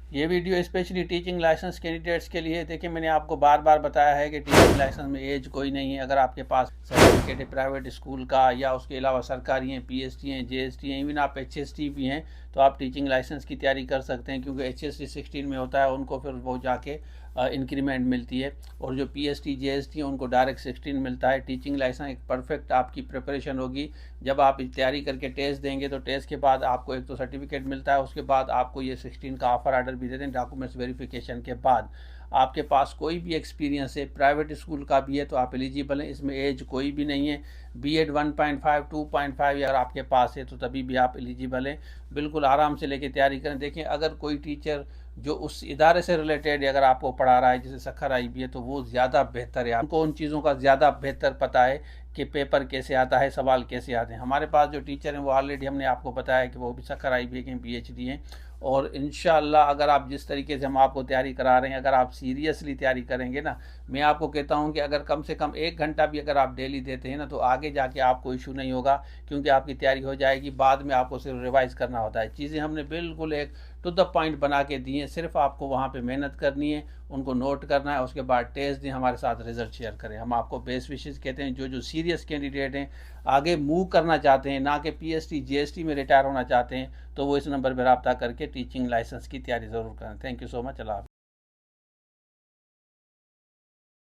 ये video specially teaching license candidates के लिए। देखिए, मैंने आपको बार बार बताया है कि टीचिंग लाइसेंस में एज कोई नहीं है। अगर आपके पास सर्टिफिकेट है प्राइवेट स्कूल का या उसके अलावा सरकारी हैं, पीएसटी हैं, जेएसटी हैं, इवन आप एचएसटी भी हैं, तो आप टीचिंग लाइसेंस की तैयारी कर सकते हैं, क्योंकि एचएसटी 16 में होता है, उनको फिर वो जाके इंक्रीमेंट मिलती है, और जो पीएसटी जेएसटी हैं उनको डायरेक्ट 16 मिलता है। टीचिंग लाइसेंस एक परफेक्ट आपकी प्रिपरेशन होगी। जब आप तैयारी करके टेस्ट देंगे तो टेस्ट के बाद आपको एक तो सर्टिफिकेट मिलता है, उसके बाद आपको ये 16 का ऑफर आर्डर भी देते हैं डॉक्यूमेंट्स वेरिफिकेशन के बाद। आपके पास कोई भी एक्सपीरियंस है, प्राइवेट स्कूल का भी है, तो आप एलिजिबल हैं। इसमें एज कोई भी नहीं है। बीएड 1.5 2.5 अगर आपके पास है तो तभी भी आप एलिजिबल हैं। बिल्कुल आराम से लेके तैयारी करें। देखें, अगर कोई टीचर जो उस इदारे से रिलेटेड अगर आपको पढ़ा रहा है, जैसे सखर आई भी है, तो वो ज़्यादा बेहतर है। उनको उन चीज़ों का ज़्यादा बेहतर पता है कि पेपर कैसे आता है, सवाल कैसे आते हैं। हमारे पास जो टीचर हैं वो ऑलरेडी हमने आपको बताया कि वो भी सखर आई भी है, पीएचडी हैं। और इंशाअल्लाह अगर आप जिस तरीके से हम आपको तैयारी करा रहे हैं, अगर आप सीरियसली तैयारी करेंगे ना, मैं आपको कहता हूं कि अगर कम से कम 1 घंटा भी अगर आप डेली देते हैं ना, तो आगे जाके आपको इशू नहीं होगा, क्योंकि आपकी तैयारी हो जाएगी। बाद में आपको सिर्फ रिवाइज करना होता है। चीज़ें हमने बिल्कुल एक टू द पॉइंट बना के दी हैं। सिर्फ आपको वहाँ पे मेहनत करनी है, उनको नोट करना है, उसके बाद टेस्ट दें, हमारे साथ रिजल्ट शेयर करें। हम आपको बेस्ट विशेष कहते हैं। जो सीरियस कैंडिडेट हैं, आगे मूव करना चाहते हैं, ना कि पीएसटी जीएसटी में रिटायर होना चाहते हैं, तो वो इस नंबर पर रब्ता करके टीचिंग लाइसेंस की तैयारी ज़रूर करें। Thank you so much. अल्लाह हाफ़िज़।